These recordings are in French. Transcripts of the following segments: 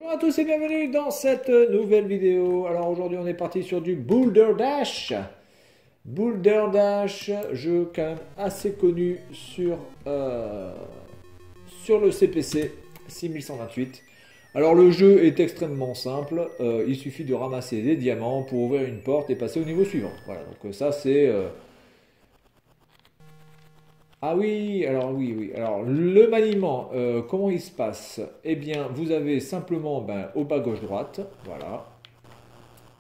Bonjour à tous et bienvenue dans cette nouvelle vidéo. Alors aujourd'hui on est parti sur du Boulder Dash. Boulder Dash, jeu quand même assez connu sur le CPC 6128. Alors le jeu est extrêmement simple, il suffit de ramasser des diamants pour ouvrir une porte et passer au niveau suivant. Voilà, donc ça c'est... Ah oui, alors oui. Alors le maniement, comment il se passe? Eh bien, vous avez simplement au bas gauche-droite, voilà.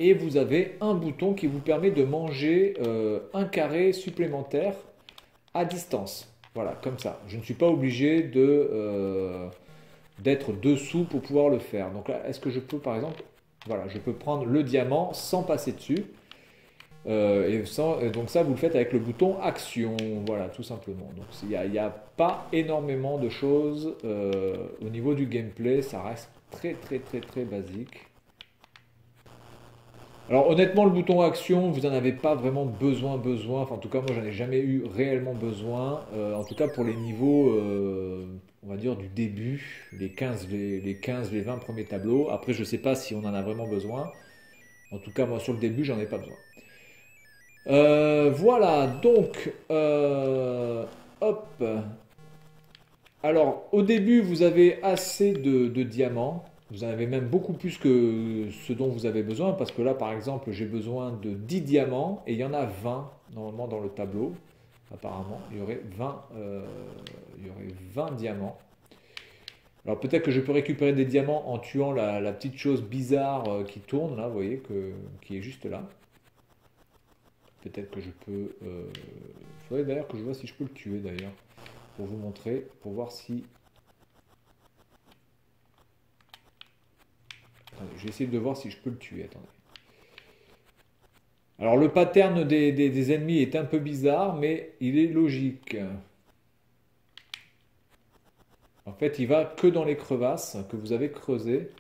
Et vous avez un bouton qui vous permet de manger un carré supplémentaire à distance. Voilà, comme ça. Je ne suis pas obligé d'être dessous pour pouvoir le faire. Donc là, est-ce que je peux, par exemple, voilà, je peux prendre le diamant sans passer dessus. Et donc ça, vous le faites avec le bouton action, voilà, tout simplement. Donc il y a pas énormément de choses au niveau du gameplay, ça reste très basique. Alors honnêtement, le bouton action, vous n'en avez pas vraiment besoin. Enfin, en tout cas, moi, j'en ai jamais eu réellement besoin. En tout cas, pour les niveaux, on va dire, du début, les 20 premiers tableaux. Après, je sais pas si on en a vraiment besoin. En tout cas, moi, sur le début, j'en ai pas besoin. Voilà, donc, hop. Alors, au début, vous avez assez de diamants. Vous en avez même beaucoup plus que ce dont vous avez besoin. Parce que là, par exemple, j'ai besoin de 10 diamants. Et il y en a 20, normalement, dans le tableau. Apparemment, il y aurait 20 diamants. Alors, peut-être que je peux récupérer des diamants en tuant la petite chose bizarre qui tourne, là, vous voyez, qui est juste là. Peut-être que je peux... Il faudrait d'ailleurs que je vois si je peux le tuer, d'ailleurs. Pour vous montrer, pour voir si... Attendez, je vais essayer de voir si je peux le tuer. Attendez. Alors le pattern des ennemis est un peu bizarre, mais il est logique. En fait, il va que dans les crevasses que vous avez creusées.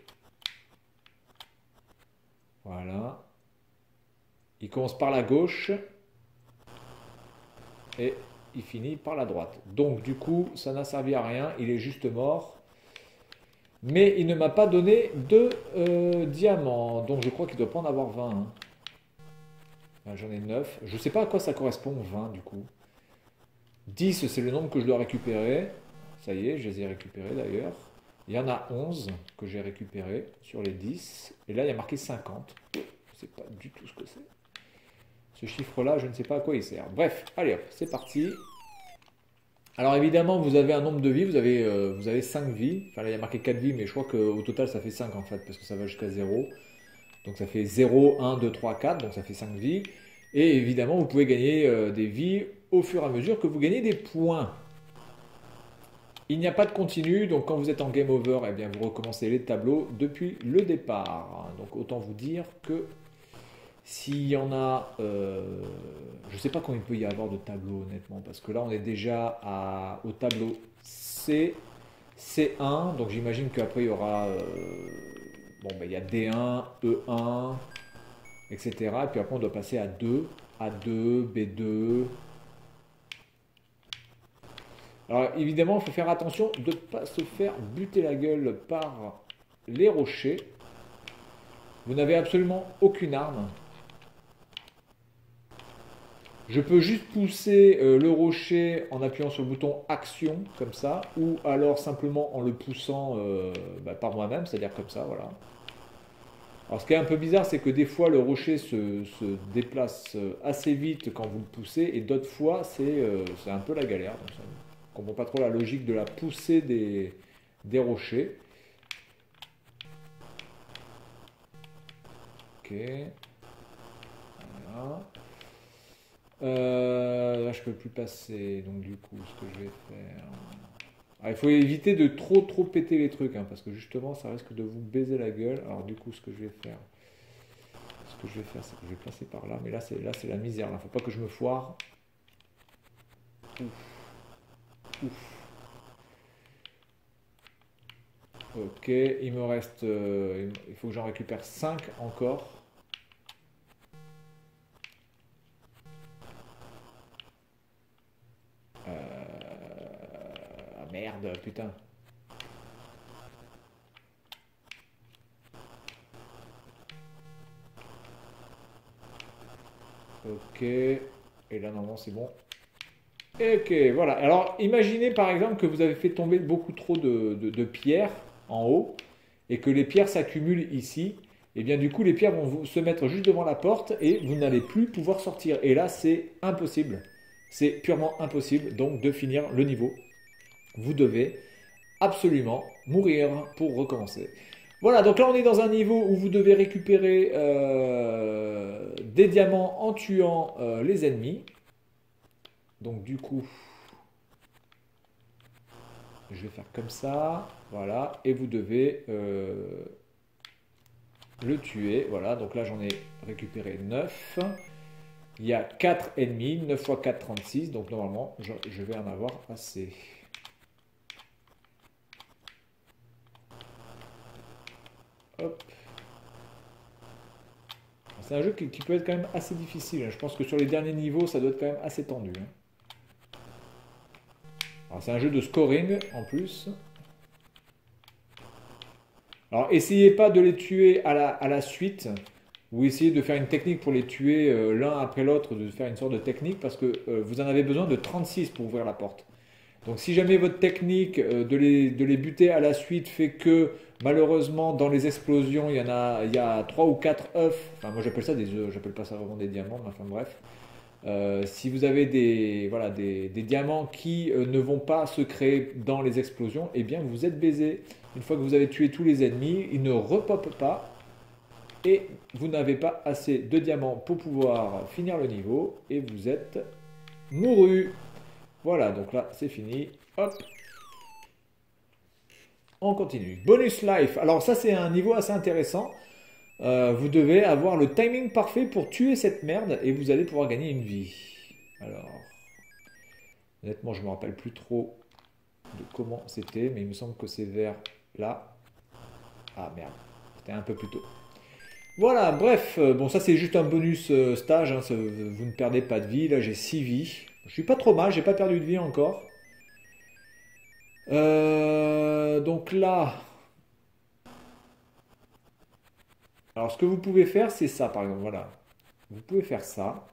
Voilà. Il commence par la gauche et il finit par la droite. Donc du coup, ça n'a servi à rien. Il est juste mort. Mais il ne m'a pas donné de diamants. Donc je crois qu'il doit pas en avoir 20, hein. J'en ai 9. Je ne sais pas à quoi ça correspond, 20 du coup. 10, c'est le nombre que je dois récupérer. Ça y est, je les ai récupérés d'ailleurs. Il y en a 11 que j'ai récupérés sur les 10. Et là, il y a marqué 50. Je ne sais pas du tout ce que c'est. Ce chiffre-là, je ne sais pas à quoi il sert. Bref, allez hop, c'est parti. Alors évidemment, vous avez un nombre de vies. Vous avez 5 vies. Enfin là, il y a marqué 4 vies, mais je crois qu'au total, ça fait 5 en fait, parce que ça va jusqu'à 0. Donc ça fait 0, 1, 2, 3, 4. Donc ça fait 5 vies. Et évidemment, vous pouvez gagner des vies au fur et à mesure que vous gagnez des points. Il n'y a pas de continu, donc quand vous êtes en game over, eh bien vous recommencez les tableaux depuis le départ. Donc autant vous dire que s'il y en a, je ne sais pas combien il peut y avoir de tableaux honnêtement, parce que là on est déjà au tableau C, C1, donc j'imagine qu'après il y aura, bon ben il y a D1, E1, etc. Et puis après on doit passer à 2, A2, B2. Alors évidemment, il faut faire attention de ne pas se faire buter la gueule par les rochers. Vous n'avez absolument aucune arme. Je peux juste pousser le rocher en appuyant sur le bouton action, comme ça, ou alors simplement en le poussant par moi-même, c'est-à-dire comme ça, voilà. Alors ce qui est un peu bizarre, c'est que des fois le rocher se déplace assez vite quand vous le poussez, et d'autres fois c'est un peu la galère. Donc ça, je ne comprends pas trop la logique de la poussée des rochers. Ok. Voilà. Là, je peux plus passer. Donc, du coup, ce que je vais faire. Ah, il faut éviter de trop péter les trucs, hein, parce que justement, ça risque de vous baiser la gueule. Alors, du coup, ce que je vais faire, c'est que je vais passer par là. Mais là, c'est la misère. Là, faut pas que je me foire. Ouf, ouf. Ok, il me reste. Il faut que j'en récupère 5 encore. Ah merde, putain. Ok. Et là, normalement, c'est bon. Ok, voilà. Alors, imaginez par exemple que vous avez fait tomber beaucoup trop de pierres en haut et que les pierres s'accumulent ici. Et bien, du coup, les pierres vont se mettre juste devant la porte et vous n'allez plus pouvoir sortir. Et là, c'est impossible. C'est purement impossible donc de finir le niveau. Vous devez absolument mourir pour recommencer. Voilà, donc là on est dans un niveau où vous devez récupérer des diamants en tuant les ennemis. Donc du coup, je vais faire comme ça, voilà, et vous devez le tuer. Voilà, donc là j'en ai récupéré 9. Il y a 4 ennemis, 9 x 4, 36, donc normalement je vais en avoir assez. Hop. C'est un jeu qui peut être quand même assez difficile. Je pense que sur les derniers niveaux, ça doit être quand même assez tendu. Alors, c'est un jeu de scoring en plus. Alors, essayez pas de les tuer à la suite, ou essayez de faire une technique pour les tuer l'un après l'autre, de faire une sorte de technique, parce que vous en avez besoin de 36 pour ouvrir la porte. Donc si jamais votre technique de les buter à la suite fait que malheureusement dans les explosions il y a 3 ou 4 œufs, enfin moi j'appelle ça des œufs, j'appelle pas ça vraiment des diamants, mais enfin bref. Si vous avez voilà, des diamants qui ne vont pas se créer dans les explosions, eh bien vous êtes baisé. Une fois que vous avez tué tous les ennemis, ils ne repopent pas et vous n'avez pas assez de diamants pour pouvoir finir le niveau et vous êtes mouru. Voilà, donc là c'est fini. Hop, on continue. Bonus life. Alors ça c'est un niveau assez intéressant. Vous devez avoir le timing parfait pour tuer cette merde et vous allez pouvoir gagner une vie. Alors, honnêtement, je ne me rappelle plus trop de comment c'était, mais il me semble que c'est vers là. Ah merde, c'était un peu plus tôt. Voilà, bref, bon ça c'est juste un bonus stage, hein, vous ne perdez pas de vie, là j'ai 6 vies. Je suis pas trop mal, j'ai pas perdu de vie encore. Donc là, alors ce que vous pouvez faire c'est ça par exemple, voilà. Vous pouvez faire ça.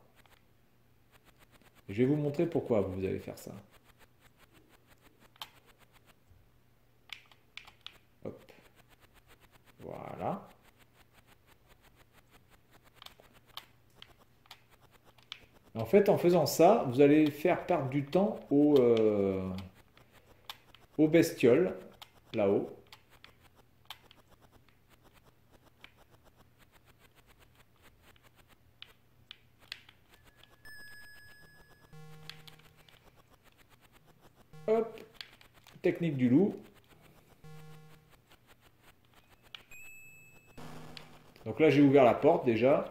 Je vais vous montrer pourquoi vous allez faire ça. Hop, voilà. En fait, en faisant ça, vous allez faire perdre du temps aux bestioles, là-haut. Hop, technique du loup. Donc là, j'ai ouvert la porte déjà.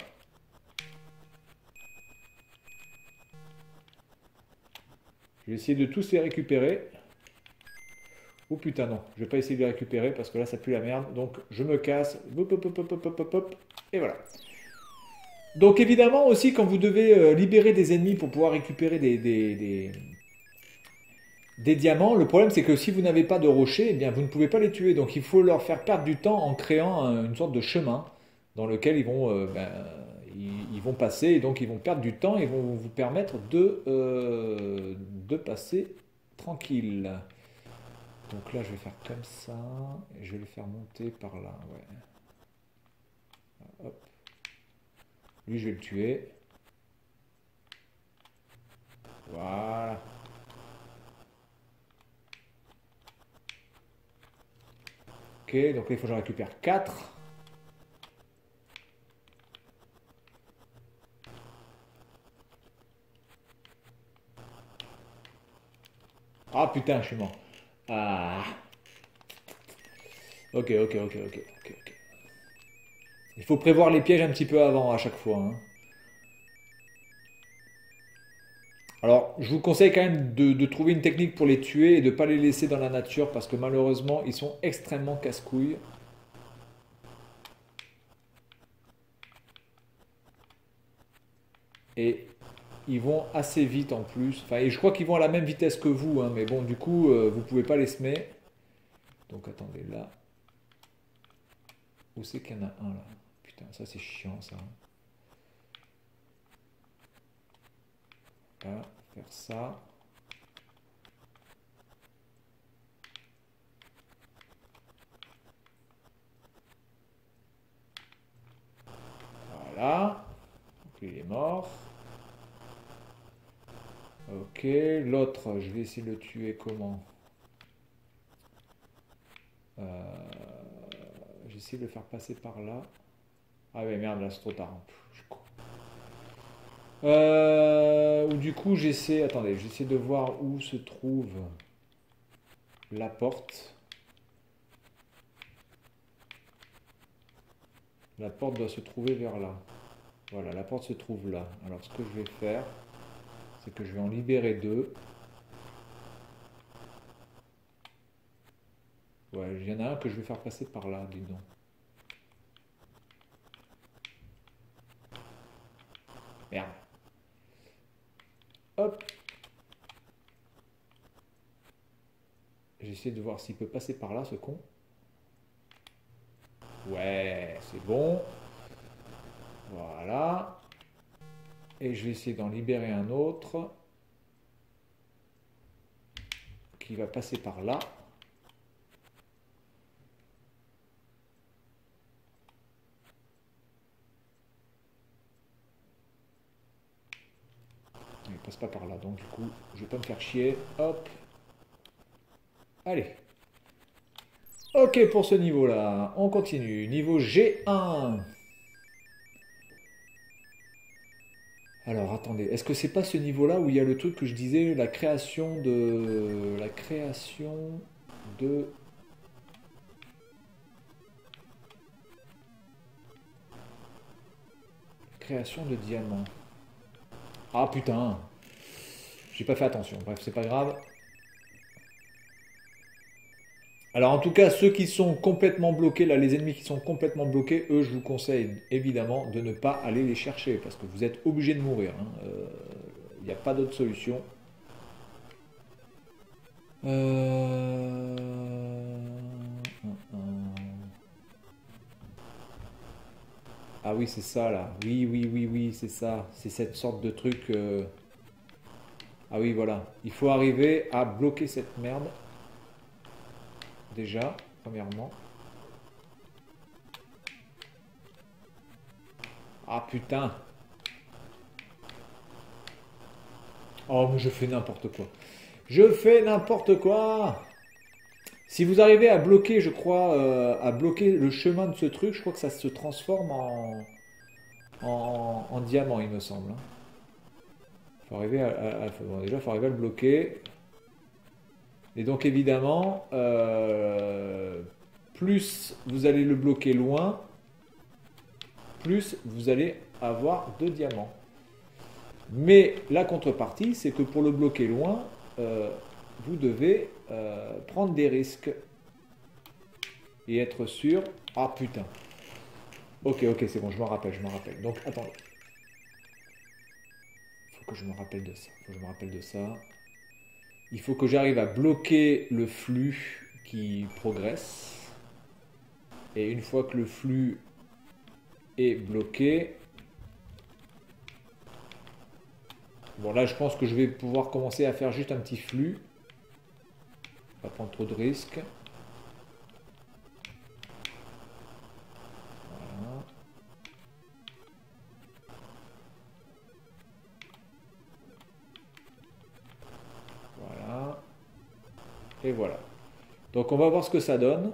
Je vais essayer de tous les récupérer. Oh putain, non, je vais pas essayer de les récupérer parce que là, ça pue la merde. Donc, je me casse. Hop, hop, hop, hop, hop, hop, hop, et voilà. Donc, évidemment, aussi, quand vous devez libérer des ennemis pour pouvoir récupérer des diamants, le problème, c'est que si vous n'avez pas de rochers, eh bien, vous ne pouvez pas les tuer. Donc, il faut leur faire perdre du temps en créant une sorte de chemin dans lequel ils vont passer. Et donc, ils vont perdre du temps et vont vous permettre de passer tranquille. Donc là, je vais faire comme ça. Et je vais le faire monter par là. Ouais. Hop. Lui, je vais le tuer. Voilà. Ok, donc là, il faut que j'en récupère 4. Ah putain, je suis mort. Ah. Ok, ok, ok, ok, ok, ok. Il faut prévoir les pièges un petit peu avant à chaque fois, hein. Alors, je vous conseille quand même de trouver une technique pour les tuer et de ne pas les laisser dans la nature parce que malheureusement, ils sont extrêmement casse-couilles. Et ils vont assez vite en plus. Enfin, et je crois qu'ils vont à la même vitesse que vous, hein, mais bon, du coup, vous pouvez pas les semer. Donc attendez, là. Où c'est qu'il y en a un là? Putain, ça c'est chiant ça. Voilà, faire ça. Voilà. Donc il est mort. Ok, l'autre, je vais essayer de le tuer comment? J'essaie de le faire passer par là. Ah ouais, merde, là c'est trop tard. Pff, je suis con. Ou du coup, j'essaie. Attendez, j'essaie de voir où se trouve la porte. La porte doit se trouver vers là. Voilà, la porte se trouve là. Alors, ce que je vais faire, c'est que je vais en libérer deux. Ouais, il y en a un que je vais faire passer par là, dis donc. Merde. Hop. J'essaie de voir s'il peut passer par là, ce con. Ouais, c'est bon. Voilà. Et je vais essayer d'en libérer un autre qui va passer par là. Il ne passe pas par là, donc du coup, je vais pas me faire chier. Hop. Allez. Ok pour ce niveau-là. On continue. Niveau G1. Alors attendez, est-ce que c'est pas ce niveau-là où il y a le truc que je disais, la création de... La création de... Création de diamants. Ah putain. J'ai pas fait attention. Bref, c'est pas grave. Alors en tout cas, ceux qui sont complètement bloqués, là, les ennemis qui sont complètement bloqués, eux, je vous conseille évidemment de ne pas aller les chercher parce que vous êtes obligés de mourir. Il n'y a pas d'autre solution. Ah oui, c'est ça là. Oui, oui, oui, oui, c'est ça. C'est cette sorte de truc. Ah oui, voilà. Il faut arriver à bloquer cette merde. Déjà, premièrement. Ah putain. Oh, mais je fais n'importe quoi. Je fais n'importe quoi. Si vous arrivez à bloquer, je crois, à bloquer le chemin de ce truc, je crois que ça se transforme en diamant, il me semble, hein. Faut arriver bon, déjà, faut arriver à le bloquer. Et donc, évidemment, plus vous allez le bloquer loin, plus vous allez avoir de diamants. Mais la contrepartie, c'est que pour le bloquer loin, vous devez prendre des risques et être sûr. Ah putain. Ok, ok, c'est bon, je m'en rappelle, je m'en rappelle. Donc, attendez. Il faut que je me rappelle de ça. Il faut que je me rappelle de ça. Il faut que j'arrive à bloquer le flux qui progresse. Et une fois que le flux est bloqué, bon là je pense que je vais pouvoir commencer à faire juste un petit flux. Pas prendre trop de risques. Voilà. Voilà. Et voilà. Donc on va voir ce que ça donne.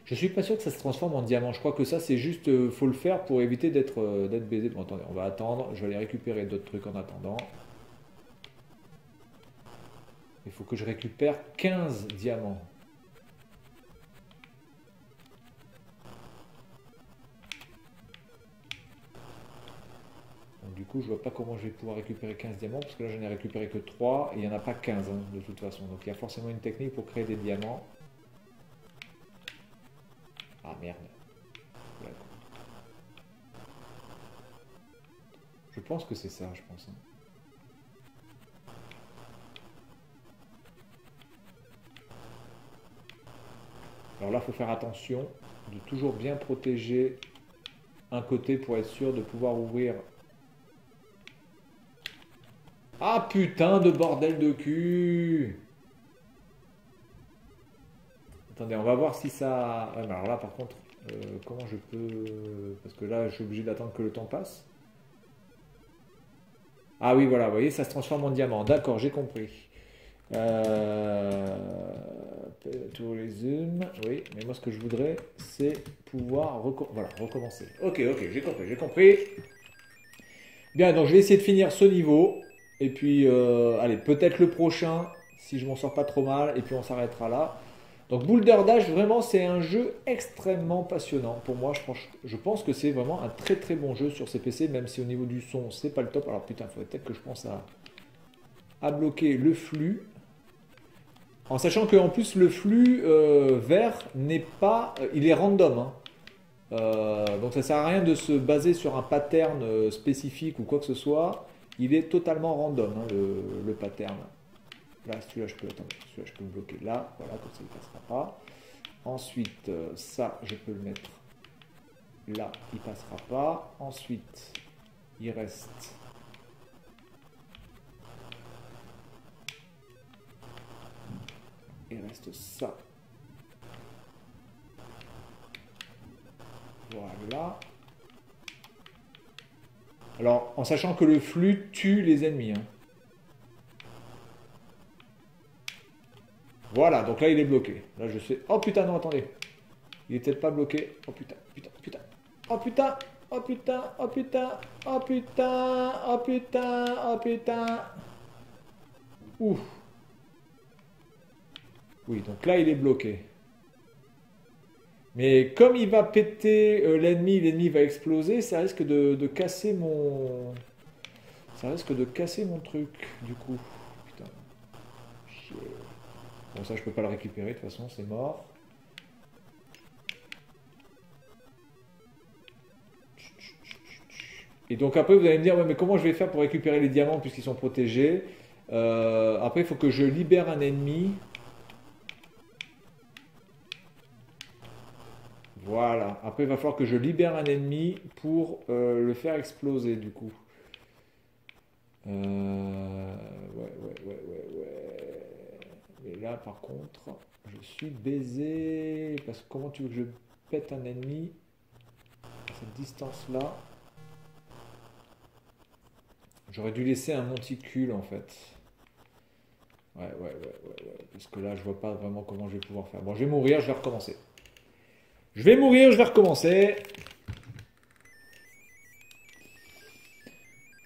Je suis pas sûr que ça se transforme en diamant. Je crois que ça c'est juste, faut le faire pour éviter d'être baisé. Bon, attendez, on va attendre. Je vais aller récupérer d'autres trucs en attendant. Il faut que je récupère 15 diamants. Donc du coup, je vois pas comment je vais pouvoir récupérer 15 diamants, parce que là, j'en ai récupéré que 3, et il n'y en a pas 15, hein, de toute façon. Donc il y a forcément une technique pour créer des diamants. Ah merde. Voilà. Je pense que c'est ça, je pense, hein. Alors là, il faut faire attention de toujours bien protéger un côté pour être sûr de pouvoir ouvrir. Ah putain de bordel de cul! Attendez, on va voir si ça... Ouais, mais alors là par contre, comment je peux... Parce que là je suis obligé d'attendre que le temps passe. Ah oui voilà, vous voyez ça se transforme en diamant. D'accord, j'ai compris. Tourism, oui, mais moi ce que je voudrais c'est pouvoir voilà, recommencer. Ok, j'ai compris. Bien, donc je vais essayer de finir ce niveau. Et puis, allez, peut-être le prochain, si je m'en sors pas trop mal, et puis on s'arrêtera là. Donc Boulder Dash, vraiment, c'est un jeu extrêmement passionnant. Pour moi, je pense que c'est vraiment un très très bon jeu sur ces PC, même si au niveau du son, c'est pas le top. Alors putain, il faudrait peut-être que je pense à bloquer le flux. En sachant qu'en plus, le flux vert n'est pas... il est random, hein. Donc ça sert à rien de se baser sur un pattern spécifique ou quoi que ce soit. Il est totalement random, hein, le pattern. Là, celui-là, je peux, attends, celui-là, je peux le bloquer là. Voilà, comme ça, il ne passera pas. Ensuite, ça, je peux le mettre là, il ne passera pas. Ensuite, il reste... Il reste ça. Voilà. Alors, en sachant que le flux tue les ennemis. Hein. Voilà, donc là il est bloqué. Là je sais... Oh putain, non, attendez. Il est peut-être pas bloqué. Oh putain, putain, putain. Oh putain, oh putain, oh putain, oh putain, oh putain, oh putain. Ouf. Oui, donc là il est bloqué. Mais comme il va péter l'ennemi va exploser, ça risque de casser mon... Ça risque de casser mon truc, du coup. Putain. Chier. Bon, ça je peux pas le récupérer, de toute façon, c'est mort. Et donc après vous allez me dire, ouais, mais comment je vais faire pour récupérer les diamants puisqu'ils sont protégés? Après il faut que je libère un ennemi. Voilà. Après, il va falloir que je libère un ennemi pour le faire exploser, du coup. Ouais. Mais là, par contre, je suis baisé. Parce que comment tu veux que je pète un ennemi à cette distance-là? J'aurais dû laisser un monticule, en fait. Ouais. Parce que là, je vois pas vraiment comment je vais pouvoir faire. Bon, je vais mourir, je vais recommencer. Je vais mourir, je vais recommencer.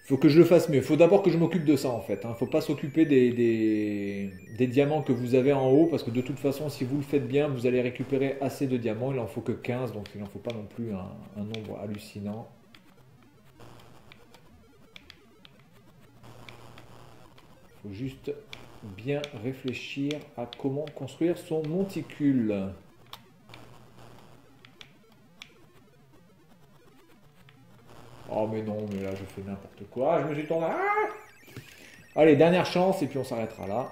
Faut que je le fasse mieux. Faut d'abord que je m'occupe de ça en fait. Faut pas s'occuper des diamants que vous avez en haut parce que de toute façon, si vous le faites bien, vous allez récupérer assez de diamants. Il en faut que 15, donc il n'en faut pas non plus un nombre hallucinant. Il faut juste bien réfléchir à comment construire son monticule. Oh mais non, mais là je fais n'importe quoi, je me suis tourné. Ah, allez, dernière chance et puis on s'arrêtera là.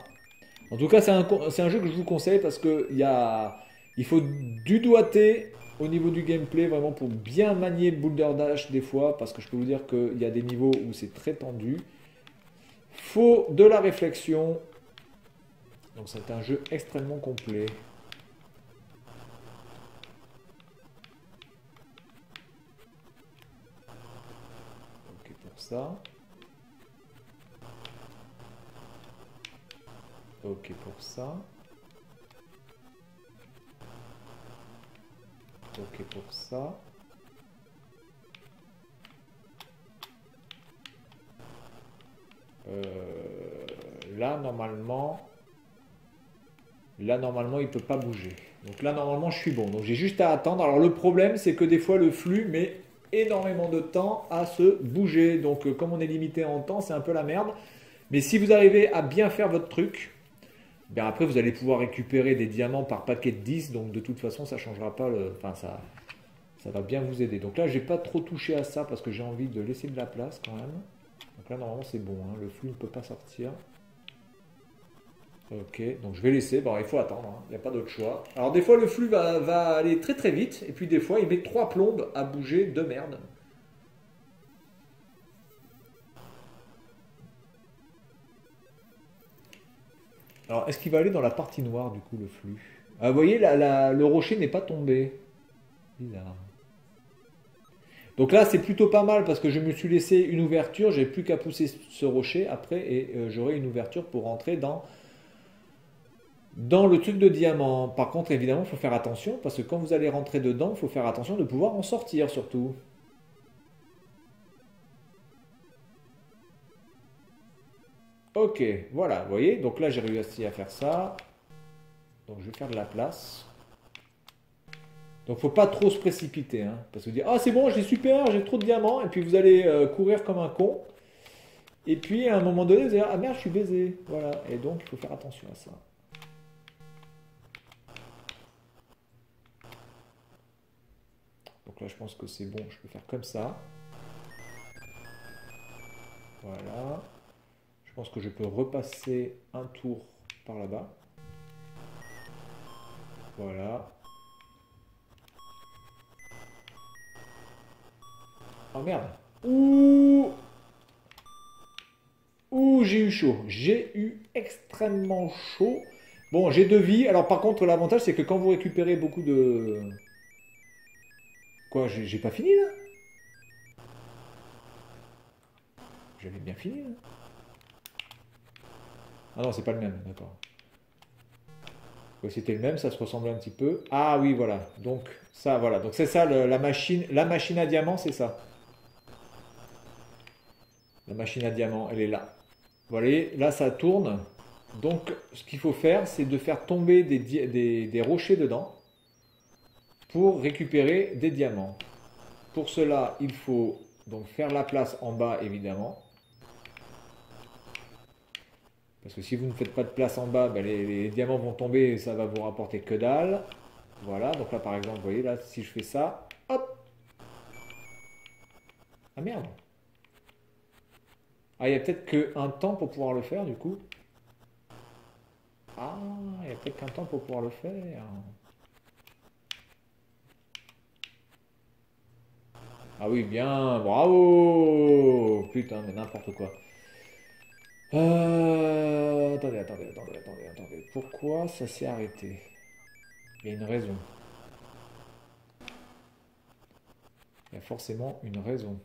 En tout cas, c'est un jeu que je vous conseille parce que il faut du doigté au niveau du gameplay vraiment pour bien manier Boulder Dash des fois parce que je peux vous dire qu'il y a des niveaux où c'est très tendu. Faut de la réflexion. Donc c'est un jeu extrêmement complet. Ok pour ça. Ok pour ça. Ok pour ça. Là normalement il ne peut pas bouger. Donc là normalement je suis bon. Donc j'ai juste à attendre. Alors le problème c'est que des fois le flux met énormément de temps à se bouger. Donc comme on est limité en temps, c'est un peu la merde. Mais si vous arrivez à bien faire votre truc, bien après vous allez pouvoir récupérer des diamants par paquet de 10. Donc de toute façon ça changera pas le... Enfin ça va bien vous aider. Donc là j'ai pas trop touché à ça parce que j'ai envie de laisser de la place quand même. Donc là normalement c'est bon, hein. Le flux ne peut pas sortir. Ok, donc je vais laisser. Bon, il faut attendre, hein. Il n'y a pas d'autre choix. Alors des fois le flux va aller très très vite, et puis des fois il met 3 plombes à bouger de merde. Alors est-ce qu'il va aller dans la partie noire du coup le flux? Ah, vous voyez, le rocher n'est pas tombé. Bizarre. Donc là c'est plutôt pas mal parce que je me suis laissé une ouverture, j'ai plus qu'à pousser ce rocher après et j'aurai une ouverture pour rentrer dans le truc de diamant. Par contre, évidemment, il faut faire attention parce que quand vous allez rentrer dedans, il faut faire attention de pouvoir en sortir surtout. Ok, voilà, vous voyez, donc là j'ai réussi à faire ça. Donc je vais faire de la place. Donc faut pas trop se précipiter, hein, parce que vous dire ah c'est bon, j'ai super, j'ai trop de diamants, et puis vous allez courir comme un con. Et puis à un moment donné, vous allez dire ah merde, je suis baisé. Voilà, et donc il faut faire attention à ça. Donc là je pense que c'est bon, je peux faire comme ça. Voilà. Je pense que je peux repasser un tour par là-bas. Voilà. Oh merde. Ouh. Ouh, j'ai eu chaud. J'ai eu extrêmement chaud. Bon, j'ai 2 vies. Alors par contre, l'avantage, c'est que quand vous récupérez beaucoup de... Quoi, j'ai pas fini là? J'avais bien fini là. Ah non, c'est pas le même, d'accord. Oui, c'était le même, ça se ressemblait un petit peu. Ah oui, voilà. Donc ça, voilà. Donc c'est ça la machine à diamant, c'est ça. La machine à diamant, elle est là. Vous voyez, là ça tourne. Donc ce qu'il faut faire, c'est de faire tomber des rochers dedans pour récupérer des diamants. Pour cela, il faut donc faire la place en bas, évidemment. Parce que si vous ne faites pas de place en bas, ben les diamants vont tomber et ça va vous rapporter que dalle. Voilà, donc là par exemple, vous voyez, là si je fais ça, hop. Ah merde. Ah, il y a peut-être qu'un temps pour pouvoir le faire du coup. Ah, il y a peut-être qu'un temps pour pouvoir le faire. Ah oui, bien, bravo. Putain, mais n'importe quoi. Attendez. Pourquoi ça s'est arrêté? Il y a une raison. Il y a forcément une raison.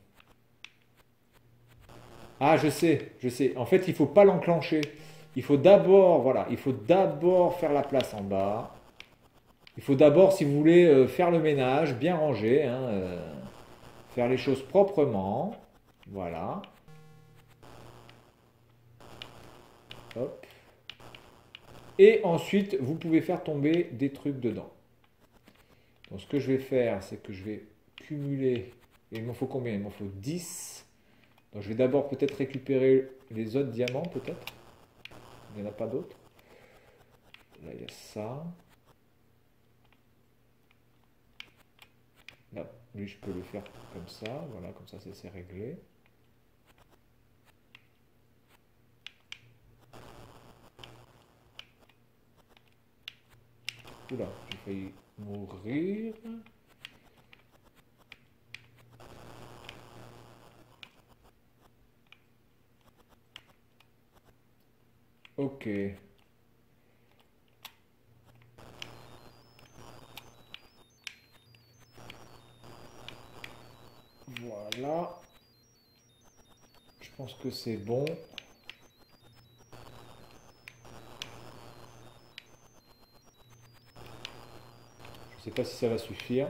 Ah, je sais. En fait, il faut pas l'enclencher. Il faut d'abord, voilà, il faut d'abord faire la place en bas. Il faut d'abord, si vous voulez, faire le ménage, bien ranger, hein, faire les choses proprement. Voilà. Hop. Et ensuite, vous pouvez faire tomber des trucs dedans. Donc, ce que je vais faire, c'est que je vais cumuler. Et il m'en faut combien? Il m'en faut 10. Donc, je vais d'abord peut-être récupérer les autres diamants, peut-être. Il n'y en a pas d'autres. Là, il y a ça. Là, lui, je peux le faire comme ça. Voilà, comme ça, c'est réglé. Oula, j'ai failli mourir. Ok. Voilà. Je pense que c'est bon. Je sais pas si ça va suffire.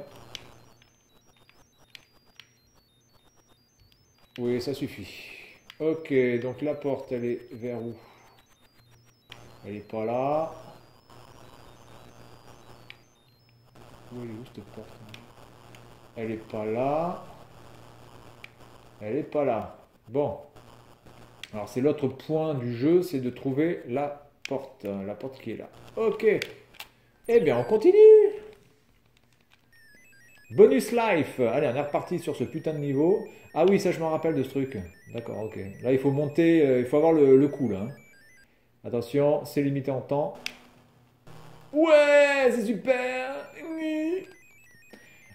Oui, ça suffit. Ok, donc la porte, elle est vers où? Elle est pas là. Où elle est où cette porte? Elle est pas là. Elle est pas là. Bon. Alors c'est l'autre point du jeu, c'est de trouver la porte. La porte qui est là. Ok. Eh bien, on continue. Bonus life. Allez, on est reparti sur ce putain de niveau. Ah oui, ça je me rappelle de ce truc. D'accord, ok. Là, il faut monter, il faut avoir le coup là, hein. Attention, c'est limité en temps. Ouais, c'est super.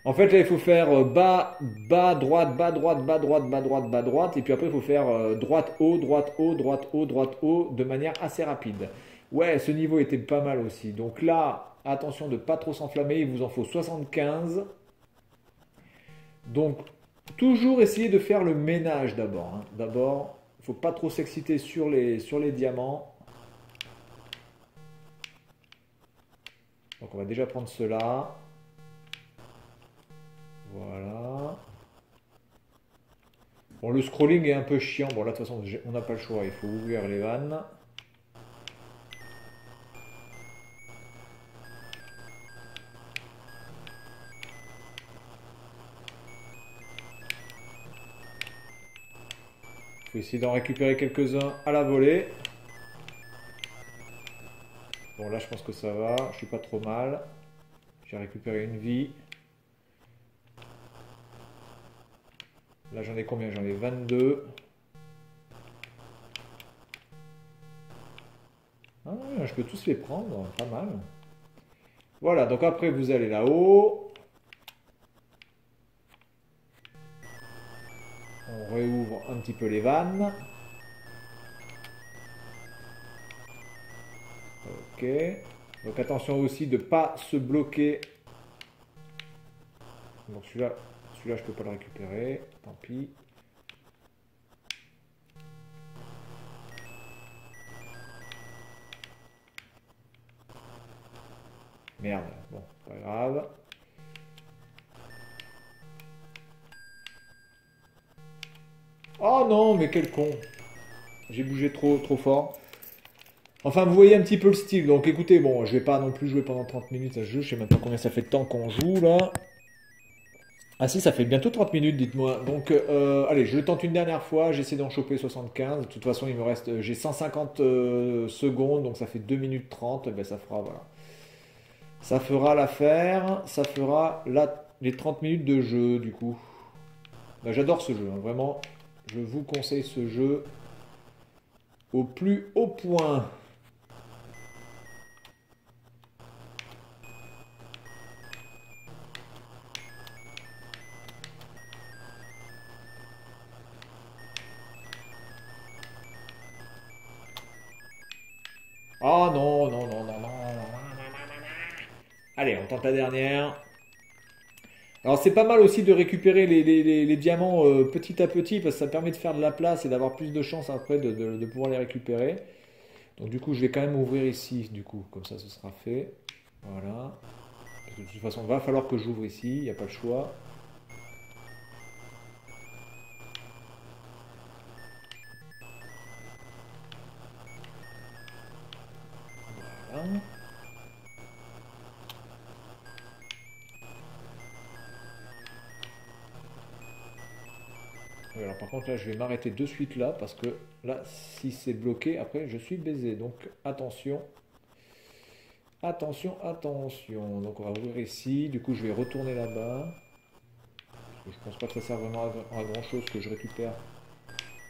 En fait, là, il faut faire bas, bas, droite, bas, droite, bas, droite, bas, droite, bas, droite. Et puis après, il faut faire droite, haut, droite, haut, droite, haut, droite, haut, de manière assez rapide. Ouais, ce niveau était pas mal aussi. Donc là, attention de ne pas trop s'enflammer. Il vous en faut 75. Donc, toujours essayer de faire le ménage d'abord, hein. D'abord, il ne faut pas trop s'exciter sur les diamants. Donc, on va déjà prendre cela. Voilà. Bon, le scrolling est un peu chiant. Bon, là, de toute façon, on n'a pas le choix. Il faut ouvrir les vannes. Il faut essayer d'en récupérer quelques-uns à la volée. Bon, là, je pense que ça va. Je suis pas trop mal. J'ai récupéré une vie. Là, j'en ai combien? J'en ai 22. Ah, je peux tous les prendre. Pas mal. Voilà, donc après, vous allez là-haut. On réouvre un petit peu les vannes. Ok. Donc attention aussi de ne pas se bloquer. Donc celui-là, je peux pas le récupérer. Tant pis. Merde. Bon, pas grave. Oh non, mais quel con. J'ai bougé trop fort. Enfin, vous voyez un petit peu le style. Donc écoutez, bon, je vais pas non plus jouer pendant 30 minutes à ce jeu. Je sais même pas combien ça fait de temps qu'on joue là. Ah si, ça fait bientôt 30 minutes, dites-moi. Donc, allez, je le tente une dernière fois. J'essaie d'en choper 75. De toute façon, il me reste, j'ai 150 secondes, donc ça fait 2 minutes 30. Ben, ça fera, voilà. Ça fera l'affaire. Ça fera les 30 minutes de jeu, du coup. Ben, j'adore ce jeu, hein, vraiment. Je vous conseille ce jeu au plus haut point. Oh non, non, non, non, non, non, non, non. Allez, on tente la dernière. Alors c'est pas mal aussi de récupérer les diamants petit à petit parce que ça permet de faire de la place et d'avoir plus de chances après de pouvoir les récupérer. Donc du coup je vais quand même ouvrir ici du coup, comme ça ce sera fait. Voilà. Parce que de toute façon il va falloir que j'ouvre ici, il n'y a pas le choix. Voilà. Oui, alors par contre là je vais m'arrêter de suite là parce que là si c'est bloqué après je suis baisé. Donc attention. Attention, attention. Donc on va ouvrir ici. Du coup je vais retourner là-bas. Je pense pas que ça sert vraiment à grand chose que je récupère.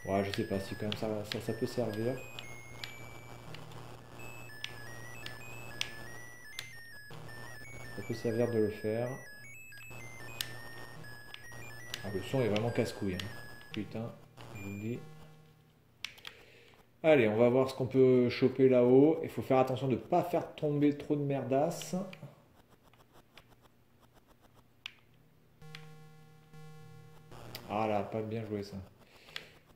Ouais, je sais pas si quand même ça peut servir. Ça peut servir de le faire. Ah, le son est vraiment casse-couille, hein. Putain, je vous le dis. Allez, on va voir ce qu'on peut choper là-haut. Il faut faire attention de ne pas faire tomber trop de merdasses. Ah là, pas bien joué ça.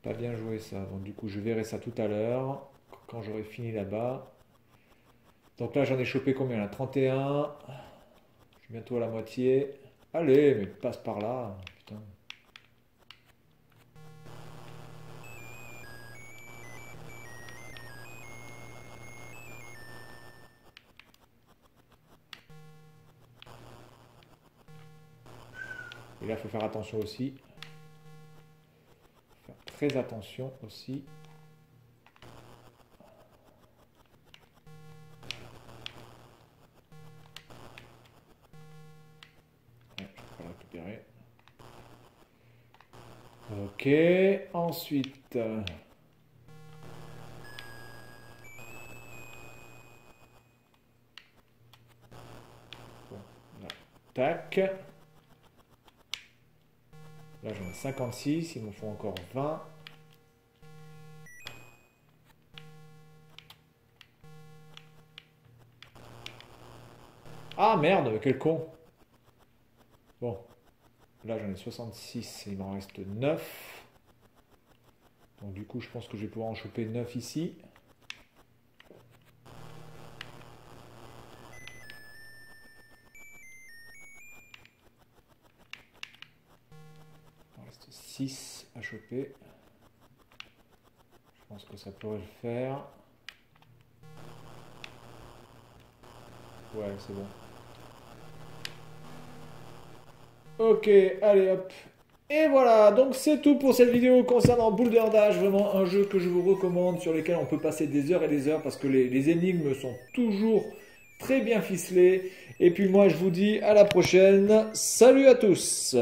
Pas bien joué ça. Donc du coup, je verrai ça tout à l'heure, quand j'aurai fini là-bas. Donc là, j'en ai chopé combien là? 31. Je suis bientôt à la moitié. Allez, mais passe par là. Putain. Et là, il faut faire attention aussi. Faire très attention aussi. Ouais, je vais pas le récupérer. Ok, ensuite. Tac. Là, j'en ai 56. Il me faut encore 20. Ah merde, quel con. Bon. Là, j'en ai 66. Il m'en reste 9. Donc, du coup, je pense que je vais pouvoir en choper 9 ici. Il reste 6 à choper. Je pense que ça pourrait le faire. Ouais, c'est bon. Ok, allez hop. Et voilà, donc c'est tout pour cette vidéo concernant Boulder Dash, vraiment un jeu que je vous recommande, sur lequel on peut passer des heures et des heures, parce que les énigmes sont toujours très bien ficelées. Et puis moi je vous dis à la prochaine, salut à tous!